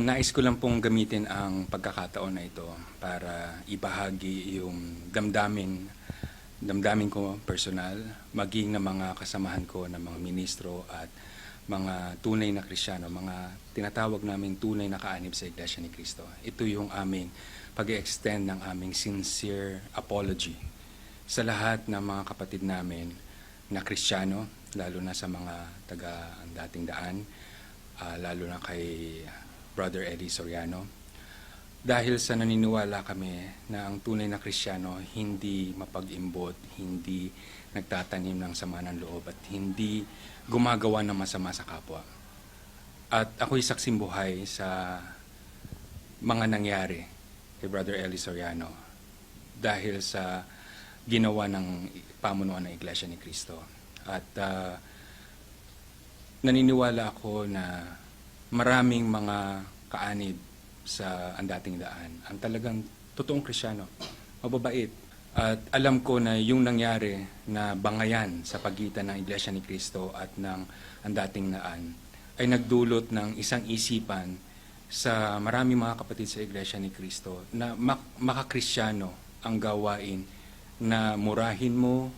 Nais ko lang pong gamitin ang pagkakataon na ito para ibahagi yung damdamin ko personal, maging ng mga kasamahan ko ng mga ministro at mga tunay na Kristiyano, mga tinatawag namin tunay na kaanib sa Iglesia ni Cristo. Ito yung aming pag-extend ng aming sincere apology sa lahat ng mga kapatid namin na Kristiyano, lalo na sa mga taga dating daan, lalo na kay Brother Eddie Soriano. Dahil sa naniniwala kami na ang tunay na Kristiyano hindi mapag-imbot, hindi nagtatanim ng sama ng loob at hindi gumagawa ng masama sa kapwa. At ako'y saksing buhay sa mga nangyari kay Brother Eddie Soriano dahil sa ginawa ng pamunuan ng Iglesia ni Cristo. At naniniwala ako na maraming mga kaanib sa ang dating daan ang talagang totoong Kristiyano, mababait. At alam ko na yung nangyari na bangayan sa pagitan ng Iglesia ni Cristo at ng ang dating daan ay nagdulot ng isang isipan sa maraming mga kapatid sa Iglesia ni Cristo na makakristyano ang gawain na murahin mo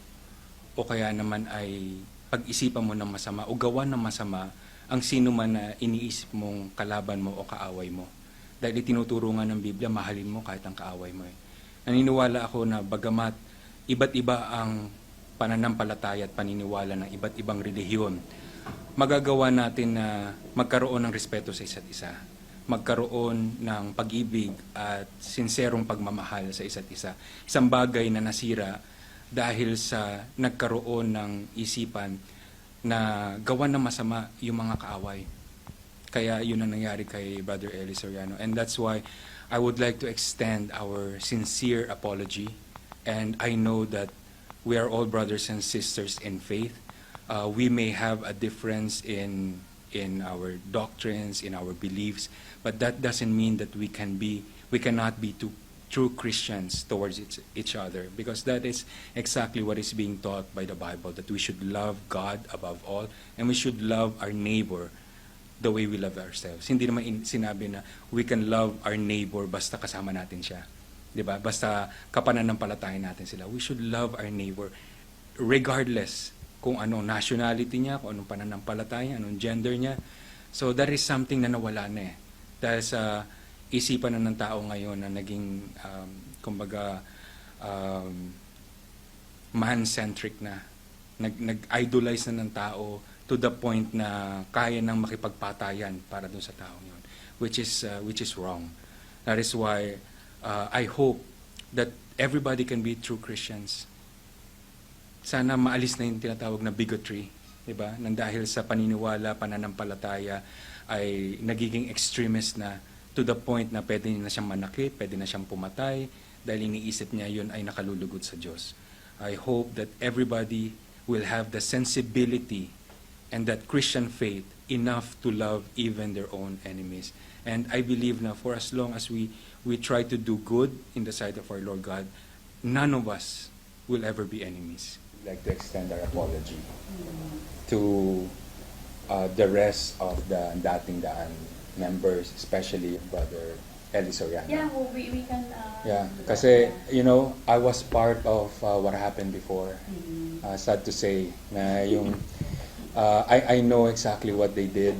o kaya naman ay pag-isipan mo ng masama o gawa ng masama ang sino man na iniisip mong kalaban mo o kaaway mo. Dahil itinuturo nga ng Biblia, mahalin mo kahit ang kaaway mo. Naniniwala ako na bagamat iba't iba ang pananampalataya at paniniwala ng iba't ibang relihiyon, magagawa natin na magkaroon ng respeto sa isa't isa. Magkaroon ng pag-ibig at sinserong pagmamahal sa isa't isa. Isang bagay na nasira dahil sa nagkaroon ng isipan na gawa ng masama yung mga kaaway. Kaya yun ang nangyari kay Brother Eddie Soriano. And that's why I would like to extend our sincere apology. And I know that we are all brothers and sisters in faith. We may have a difference in our doctrines, in our beliefs, but that doesn't mean that we cannot be true Christians towards each other, because that is exactly what is being taught by the Bible, that we should love God above all and we should love our neighbor the way we love ourselves. Hindi naman sinabi na we can love our neighbor basta kasama natin siya. 'Di ba? Basta kapananampalatayan natin sila. We should love our neighbor regardless kung anong nationality niya, kung anong pananampalataya, anong gender niya. So that is something na nawala na eh. Dahil sa isipan na ng tao ngayon na naging, kumbaga, man-centric na. Nag-idolize na ng tao to the point na kaya nang makipagpatayan para dun sa tao yun, which is wrong. That is why I hope that everybody can be true Christians. Sana maalis na yung tinatawag na bigotry, di ba? Nang dahil sa paniniwala, pananampalataya ay nagiging extremist na to the point na pwede na siyang manakit, pwede na siyang pumatay dahil iniisip niya yun ay nakalulugod sa Diyos. I hope that everybody will have the sensibility and that Christian faith enough to love even their own enemies. And I believe na for as long as we try to do good in the sight of our Lord God, none of us will ever be enemies. I'd like to extend our apology to the rest of the dating daan members, especially Brother Eddie Soriano. Yeah, well, we can... Yeah, kasi, you know, I was part of what happened before. Sad to say na yung I know exactly what they did.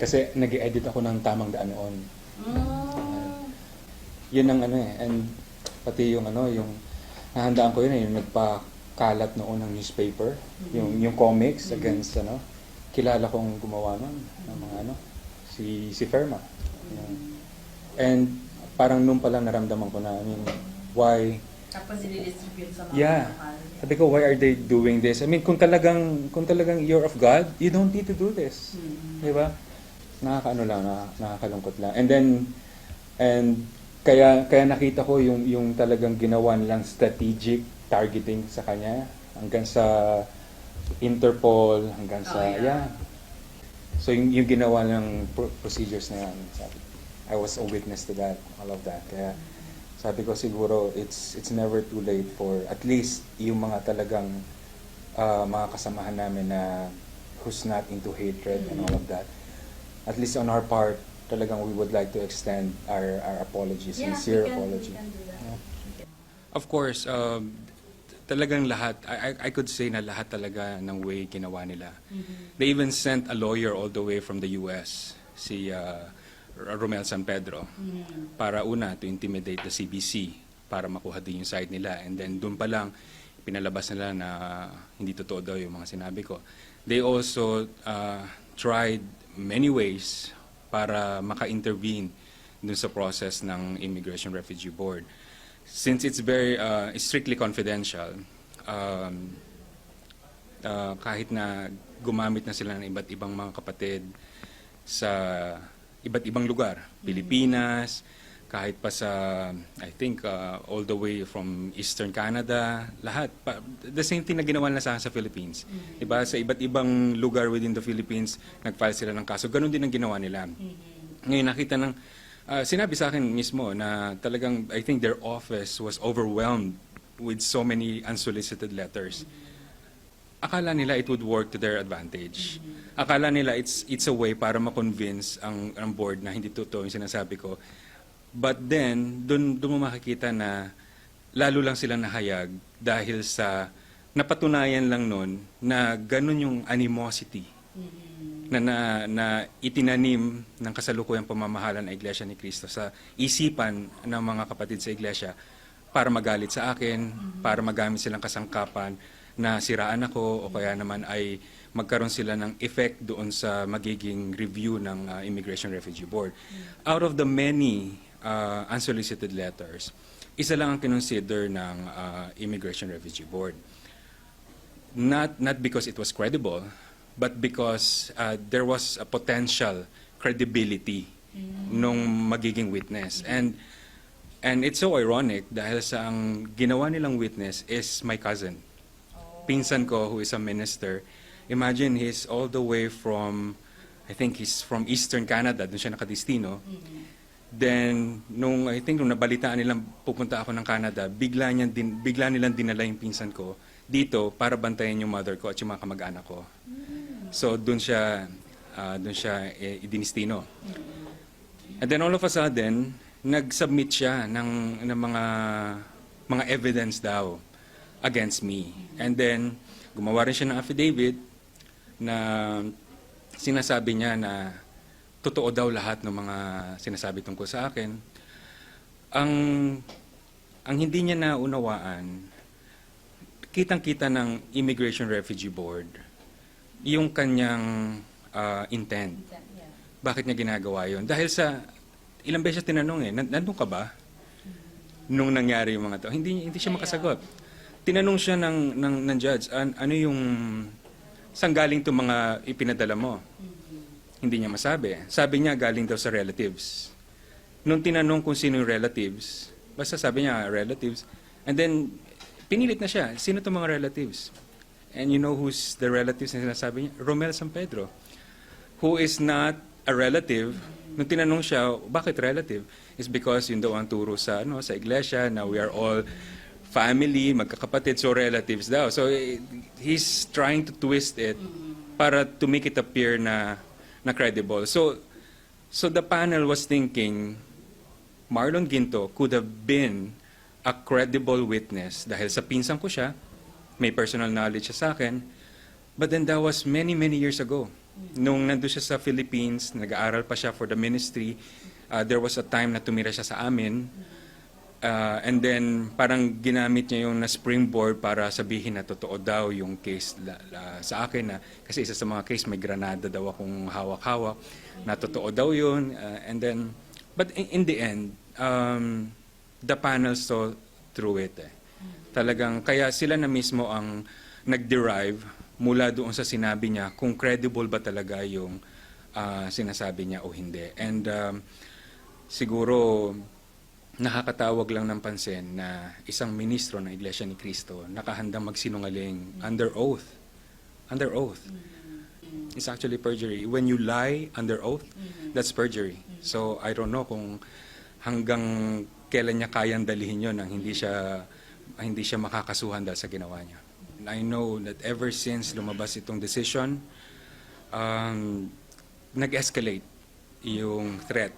Kasi nag-edit ako ng Tamang Daan noon. Yun ang ano eh, and pati yung ano, yung nahandaan ko yun eh, yung nagpakalat noon ng newspaper, yung comics against ano, kilala kong gumawa nun, ng mga ano, si Ferma. And parang nung pala naramdaman ko na, I mean, why? Tapos i-distribute sa mga Yeah. lokal. Sabi ko, why are they doing this? I mean, kung talagang you're of God, you don't need to do this. Di ba? Nakakaano lang, nakakalungkot lang. And kaya nakita ko yung talagang ginawa nilang strategic targeting sa kanya hanggang sa Interpol, hanggang sa, yeah. So yung ginawa ng procedures na yan, I was a witness to that, all of that. Kaya sabi ko siguro it's never too late for at least yung mga talagang mga kasamahan namin na who's not into hatred and all of that. At least on our part, talagang we would like to extend our apology, sincere apology. We can do that. Of course, talagang lahat, I could say na lahat talaga ng way ginawa nila. They even sent a lawyer all the way from the US, si Romel San Pedro, para una to intimidate the CBC, para makuha din yung side nila. And then doon pa lang, pinalabas nila na hindi totoo daw yung mga sinabi ko. They also tried many ways para maka-intervene dun sa process ng Immigration Refugee Board. Since it's very strictly confidential, kahit na gumamit na sila ng iba't ibang mga kapatid sa iba't ibang lugar, Pilipinas, kahit pa sa, I think, all the way from Eastern Canada, lahat. The same thing na ginawa nila sa Philippines. Diba? Sa iba't ibang lugar within the Philippines, nag-file sila ng kaso. Ganon din ang ginawa nila. Ngayon, nakita ng, sinabi sa akin mismo na talagang, I think their office was overwhelmed with so many unsolicited letters. Akala nila it would work to their advantage. Akala nila it's a way para ma-convince ang board na hindi totoo yung sinasabi ko. But then, doon mo makikita na lalo lang silang nahayag dahil sa napatunayan lang nun na ganun yung animosity na itinanim ng kasalukuyang pamamahala ng Iglesia ni Cristo sa isipan ng mga kapatid sa Iglesia para magalit sa akin, para magamit silang kasangkapan na siraan ako o kaya naman ay magkaroon sila ng effect doon sa magiging review ng Immigration Refugee Board. Out of the many unsolicited letters, isa lang ang kinonsider ng Immigration Refugee Board. Not because it was credible, but because there was a potential credibility nung magiging witness. And it's so ironic dahil sa ang ginawa nilang witness is my cousin. Pinsan ko who is a minister. Imagine he's all the way from, I think he's from Eastern Canada, doon siya nakadistino. Then, nung nabalitaan nilang pupunta ako ng Canada, bigla nilang dinala yung pinsan ko dito para bantayan yung mother ko at yung mga kamag-anak ko. So, doon siya idinistino. And then all of a sudden, nag-submit siya ng mga evidence daw against me. And then, gumawa rin siya ng affidavit na sinasabi niya na totoo daw lahat ng mga sinasabi tungkol sa akin. Ang hindi niya naunawaan, kitang-kita ng Immigration Refugee Board, yung kanyang intent. Bakit niya ginagawa yun? Dahil sa, ilang beses tinanong nandun ka ba? Nung nangyari yung mga to. Hindi siya makasagot. Tinanong siya ng judge, ano yung, saan galing itong mga ipinadala mo? Hindi niya masabi. Sabi niya, galing daw sa relatives. Nung tinanong kung sino yung relatives, basta sabi niya, relatives. And then, pinilit na siya, sino itong mga relatives? And you know who's the relatives na sinasabi niya? Romel San Pedro, who is not a relative. Nung tinanong siya, bakit relative? Is because yun daw ang turo sa iglesia, na we are all family, magkakapatid, so relatives daw. So he's trying to twist it para to make it appear na credible. So the panel was thinking Marlon Ginto could have been a credible witness dahil sa pinsan ko siya, may personal knowledge siya sa akin, but then that was many years ago. Nung nandun siya sa Philippines, nag-aaral pa siya for the ministry, there was a time na tumira siya sa amin, and then parang ginamit niya yung na springboard para sabihin na totoo daw yung case sa akin na kasi isa sa mga case may granada daw akong hawak-hawak na totoo daw yun, and then but in the end the panel saw through it. Talagang kaya sila na mismo ang nag-derive mula doon sa sinabi niya kung credible ba talaga yung sinasabi niya o hindi. And siguro nakakatawag lang ng pansin na isang ministro ng Iglesia ni Cristo nakahandang magsinungaling under oath. Under oath. It's actually perjury. When you lie under oath, that's perjury. So I don't know kung hanggang kailan niya kayang dalhin yun nang hindi siya makakasuhan dahil sa ginawa niya. I know that ever since lumabas itong decision, nag-escalate yung threat,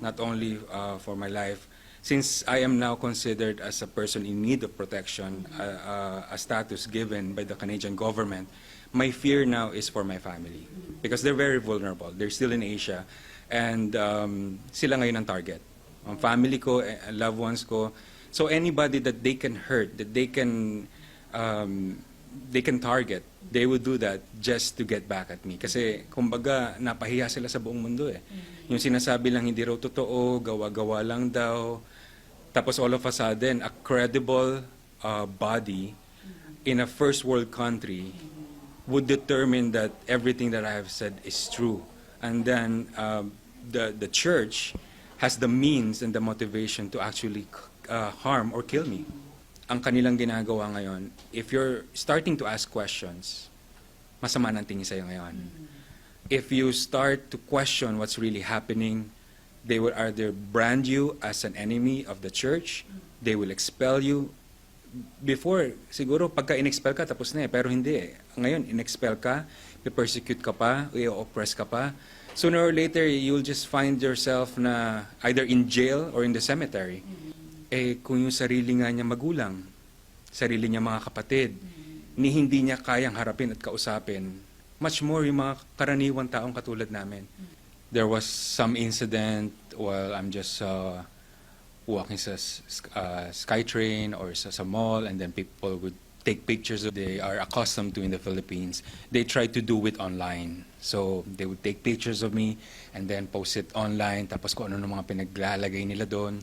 not only for my life. Since I am now considered as a person in need of protection, a status given by the Canadian government, my fear now is for my family. Because they're very vulnerable. They're still in Asia. And sila ngayon ang target. Ang family ko, loved ones ko. So anybody that they can hurt, that they can target, they would do that just to get back at me. Kasi, kumbaga, napahiya sila sa buong mundo eh. Yung sinasabi lang hindi raw totoo, gawa-gawa lang daw. Tapos all of a sudden, a credible body in a first world country would determine that everything that I have said is true. And then, the church has the means and the motivation to actually harm or kill me. Ang kanilang ginagawa ngayon, if you're starting to ask questions, masama ng tingin sa'yo ngayon. If you start to question what's really happening, they will either brand you as an enemy of the church, they will expel you. Before, siguro pagka in-expel ka, tapos na eh, pero hindi eh. Ngayon, in-expel ka, persecute ka pa, i-oppress ka pa. Sooner or later, you'll just find yourself na either in jail or in the cemetery. Eh, kung yung sarili nga niya magulang, sarili niya mga kapatid, ni hindi niya kayang harapin at kausapin, much more yung mga karaniwang taong katulad namin. There was some incident while I'm just walking sa SkyTrain or sa mall, and then people would take pictures of they are accustomed to in the Philippines. They try to do it online. So they would take pictures of me and then post it online, tapos kung ano ng mga pinaglalagay nila doon.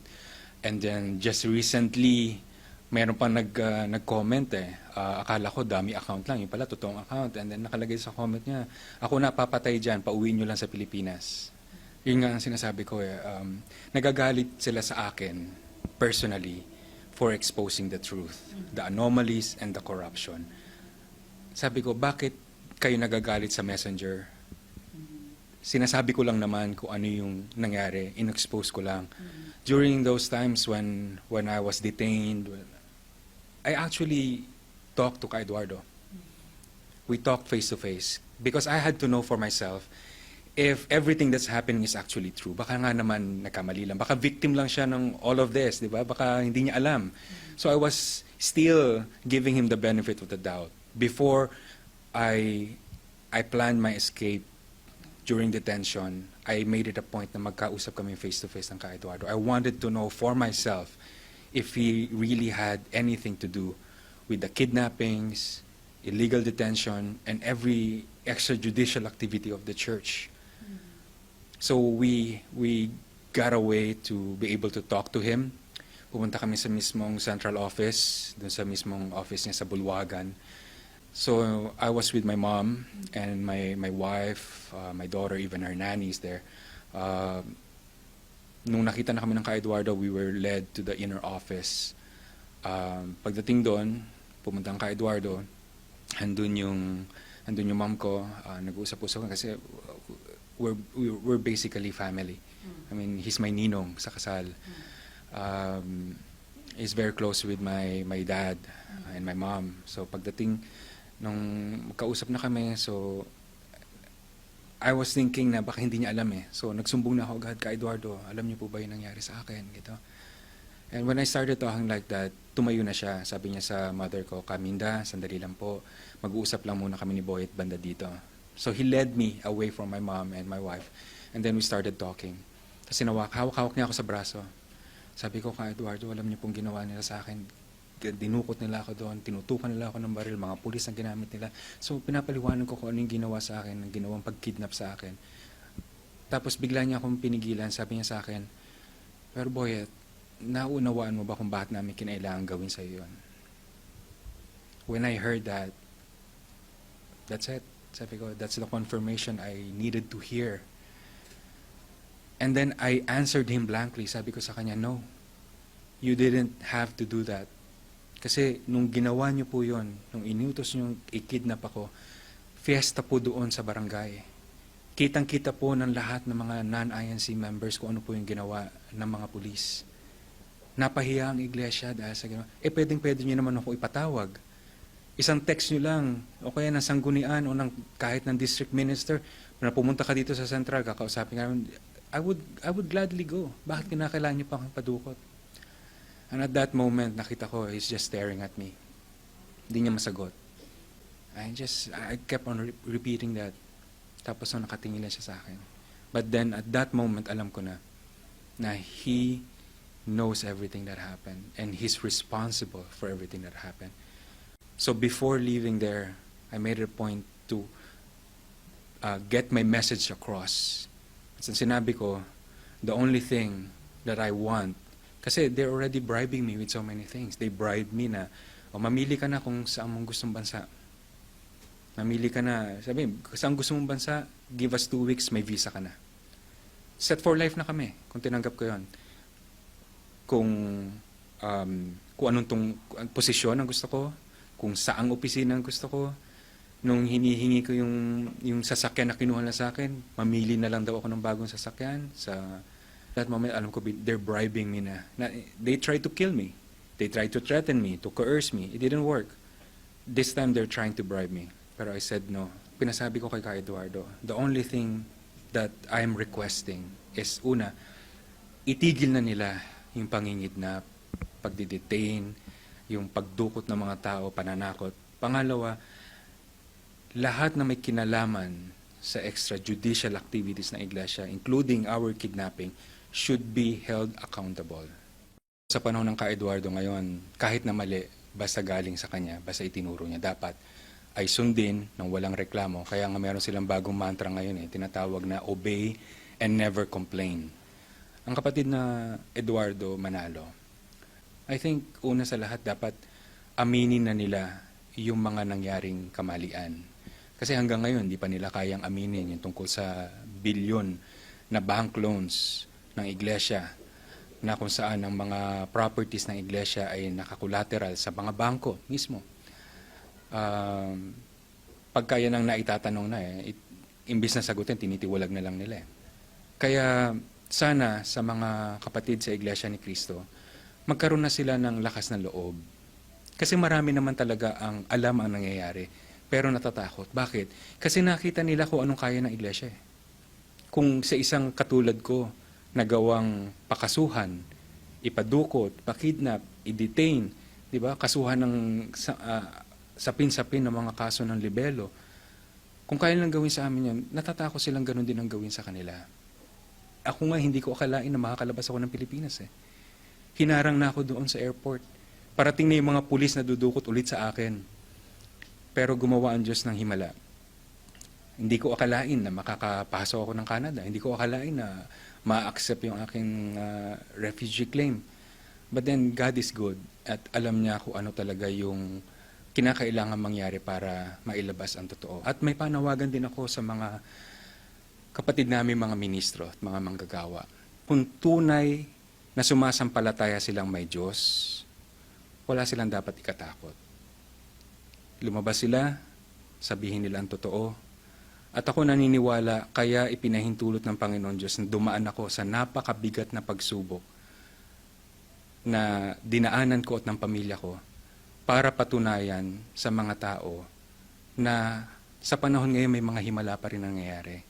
And then just recently, mayroon pa nag-comment eh. Akala ko dami account lang, yung pala totoong account. And then nakalagay sa comment niya, ako napapatay dyan, pauwi nyo lang sa Pilipinas. Yun nga ang sinasabi ko eh. Nagagalit sila sa akin, personally, for exposing the truth, the anomalies and the corruption. Sabi ko, bakit kayo nagagalit sa messenger? Sinasabi ko lang naman kung ano yung nangyari, in-expose ko lang. During those times when I was detained, I actually talked to Ka Eduardo. We talked face to face because I had to know for myself if everything that's happening is actually true. Baka nga naman nagkamali lang. Baka victim lang siya ng all of this, di ba? Baka hindi niya alam. So I was still giving him the benefit of the doubt. Before I planned my escape during detention, I made it a point na magkausap kami face-to-face ng Ka Eduardo. I wanted to know for myself if he really had anything to do with the kidnappings, illegal detention, and every extrajudicial activity of the church. So we got a way to be able to talk to him. Pumunta kami sa mismong central office, dun sa mismong office niya sa Bulwagan. So I was with my mom and my wife, my daughter, even her nanny is there. Nung nakita na kami ng Ka Eduardo, we were led to the inner office. Pagdating doon, pumunta ang Ka Eduardo, andun yung mom ko, nag-uusap-usap kasi we're basically family. I mean, he's my ninong sa kasal. He's very close with my dad and my mom. So pagdating nung magkausap na kami, so I was thinking na baka hindi niya alam eh. So nagsumbong na ako agad, Ka Eduardo, alam niyo po ba yung nangyari sa akin? Gito. And when I started talking like that, tumayo na siya. Sabi niya sa mother ko, Kaminda, sandali lang po, mag-uusap lang muna kami ni Boyet banda dito. So he led me away from my mom and my wife. And then we started talking. Kasi hawak niya ako sa braso. Sabi ko, Ka Eduardo, alam niyo pong ginawa nila sa akin. Dinukot nila ako doon, tinutukan nila ako ng baril, mga pulis ang ginamit nila. So pinapaliwanag ko kung ano yung ginawa sa akin, ang ginawang pagkidnap sa akin. Tapos bigla niya akong pinigilan, sabi niya sa akin, pero Boyet, naunawaan mo ba kung bakit namin kinailangan gawin sa iyo yun? When I heard that, that's it. Sabi ko, that's the confirmation I needed to hear. And then I answered him blankly. Sabi ko sa kanya, no, you didn't have to do that. Kasi nung ginawa niyo po yun, nung inutos niyo i-kidnap ako, fiesta po doon sa barangay. Kitang-kita po ng lahat ng mga non-INC members kung ano po yung ginawa ng mga pulis. Napahiya ang iglesia dahil sa ginawa. Pwedeng-pwede niyo naman ako ipatawag. Isang text niyo lang, o kaya ng sanggunian o ng, kahit ng district minister, na pumunta ka dito sa central, kakausapin namin, I would gladly go. Bakit kinakailangan niyo pa akong padukot? And at that moment, nakita ko, he's just staring at me. Hindi niya masagot. I kept on repeating that. Tapos so nakatingin lang siya sa akin. But then, at that moment, alam ko na he knows everything that happened and he's responsible for everything that happened. So before leaving there, I made it a point to get my message across. At sinabi ko, the only thing that I want, kasi they're already bribing me with so many things. They bribed me na, mamili ka na kung saan mong gustong bansa. Mamili ka na, sabi, saan gusto mong bansa, give us 2 weeks, may visa ka na. Set for life na kami, kung tinanggap ko yon. Kung anong posisyon ang gusto ko, kung saang opisina ang gusto ko, nung hinihingi ko yung sasakyan na kinuha na sa akin, mamili na lang daw ako ng bagong sasakyan. Sa that moment, alam ko, they're bribing me na. They tried to kill me. They tried to threaten me, to coerce me. It didn't work. This time, they're trying to bribe me. Pero I said no. Pinasabi ko kay Ka Eduardo, the only thing that I'm requesting is, una, itigil na nila yung pangingidnap, pagdidetain, yung pagdukot ng mga tao, pananakot. Pangalawa, lahat na may kinalaman sa extrajudicial activities ng Iglesia, including our kidnapping, should be held accountable. Sa panahon ng Ka Eduardo ngayon, kahit na mali, basta galing sa kanya, basta itinuro niya, dapat ay sundin ng walang reklamo. Kaya nga meron silang bagong mantra ngayon, tinatawag na obey and never complain. Ang kapatid na Eduardo Manalo, I think una sa lahat dapat aminin na nila yung mga nangyaring kamalian. Kasi hanggang ngayon, di pa nila kayang aminin yung tungkol sa bilyon na bank loans ng Iglesia na kung saan ang mga properties ng Iglesia ay nakakulateral sa mga bangko mismo. Pagka yan ang naitatanong na imbis na sagutin, tinitiwalag na lang nila. Kaya sana sa mga kapatid sa Iglesia ni Cristo, magkaroon na sila ng lakas ng loob. Kasi marami naman talaga ang alam ang nangyayari, pero natatakot. Bakit? Kasi nakita nila kung anong kaya ng Iglesia. Kung sa isang katulad ko, nagawang pakasuhan, ipadukot, pakidnap, i-detain, di ba? Kasuhan ng sapin-sapin ng mga kaso ng libelo. Kung kaya lang gawin sa amin yan, natatakot silang ganun din ang gawin sa kanila. Ako nga, hindi ko akalain na makakalabas ako ng Pilipinas. Hinarang na ako doon sa airport. Parating na yung mga pulis na dudukot ulit sa akin. Pero gumawa ang Diyos ng himala. Hindi ko akalain na makakapasok ako ng Canada. Hindi ko akalain na ma-accept yung aking refugee claim. But then, God is good. At alam niya kung ano talaga yung kinakailangan mangyari para mailabas ang totoo. At may panawagan din ako sa mga kapatid namin, mga ministro at mga manggagawa. Kung tunay na sumasampalataya silang may Diyos, wala silang dapat ikatakot. Lumabas sila, sabihin nila ang totoo. At ako naniniwala, kaya ipinahintulot ng Panginoon Diyos na dumaan ako sa napakabigat na pagsubok na dinaanan ko at ng pamilya ko para patunayan sa mga tao na sa panahon ngayon may mga himala pa rin nangyayari.